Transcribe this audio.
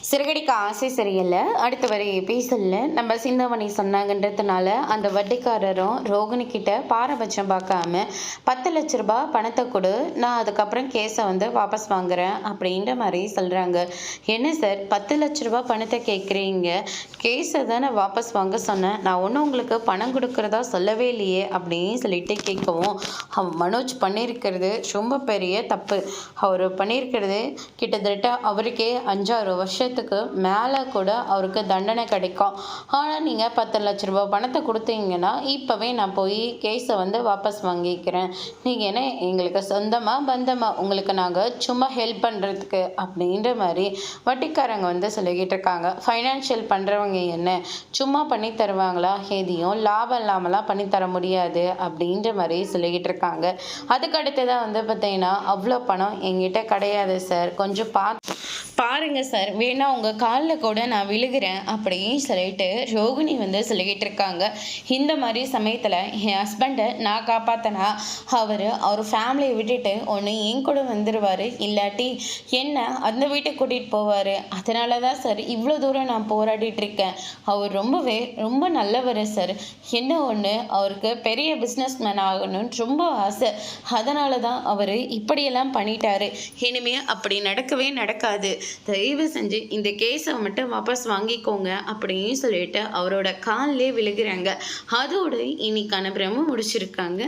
சிறுகடிக்க ஆசை சரியில்லை. அடுத்த வரை எபிசோட்ல நம்ம சிந்தாமணி சொன்னாங்கன்றதுனால அந்த வட்டிக்காரரும் ரோகிணி கிட்ட பாரபட்சம் பார்க்காம 10 லட்ச ரூபாய் பணத்தை கொடு, நான் அதுக்கப்புறம் கேஸை வாபஸ் வாங்குறேன் அப்படின்ற மாதிரி சொல்றாங்க. என்ன சார் 10 லட்ச ரூபாய் பணத்தை கேட்குறீங்க? கேஸை தானே வாபஸ் வாங்க சொன்னேன், நான் ஒன்றும் உங்களுக்கு பணம் கொடுக்குறதா சொல்லவே இல்லையே அப்படின்னு சொல்லிட்டு கேட்கவும், மனோஜ் பண்ணியிருக்கிறது ரொம்ப பெரிய தப்பு. அவர் பண்ணியிருக்கிறது கிட்டத்தட்ட அவருக்கே 5-6 வருஷத்துக்கு மேலே கூட அவருக்கு தண்டனை கிடைக்கும். ஆனால் நீங்கள் 10 லட்ச ரூபாய் பணத்தை கொடுத்தீங்கன்னா இப்போவே நான் போய் கேஸை வாபஸ் வாங்கிக்கிறேன். நீங்கள் என்ன எங்களுக்கு சொந்தமாக பந்தமாக, உங்களுக்கு நாங்கள் சும்மா ஹெல்ப் பண்ணுறதுக்கு அப்படின்ற மாதிரி வட்டிக்காரங்க சொல்லிக்கிட்டு இருக்காங்க. ஃபைனான்ஷியல் பண்ணுறவங்க என்ன சும்மா பண்ணி தருவாங்களா? எதையும் லாபம் இல்லாமலாம் பண்ணி தர முடியாது அப்படின்ற மாதிரி சொல்லிக்கிட்டு இருக்காங்க. அதுக்கு அடுத்ததான் பார்த்தீங்கன்னா, அவ்வளோ பணம் எங்கிட்ட கிடையாது சார், கொஞ்சம் பாருங்க சார், வேணா உங்கள் காலில் கூட நான் விழுகிறேன் அப்படின்னு சொல்லிட்டு ரோகிணி சொல்லிக்கிட்டு இருக்காங்க. இந்த மாதிரி சமயத்தில் என் ஹஸ்பண்டை நான் காப்பாற்றினா அவர் ஃபேமிலியை விட்டுட்டு ஒன்று என் கூட வந்துடுவார், இல்லாட்டி என்ன அந்த வீட்டுக்கு கூட்டிகிட்டு போவார். அதனால தான் சார் இவ்வளோ தூரம் நான் போராடிட்டு இருக்கேன். அவர் ரொம்ப நல்லவர் சார். என்ன ஒன்று, அவருக்கு பெரிய பிஸ்னஸ் மேன் ஆகணும்னு ரொம்ப ஆசை. அதனால தான் அவர் இப்படியெல்லாம் பண்ணிட்டாரு. இனிமே அப்படி நடக்கவே நடக்காது. தயவு செஞ்சு இந்த கேஸை மட்டும் வாபஸ் வாங்கிக்கோங்க அப்படின்னு சொல்லிட்டு அவரோட காலிலே விழுகிறாங்க. அதோடு இன்னைக்கான பிரம முடிச்சிருக்காங்க.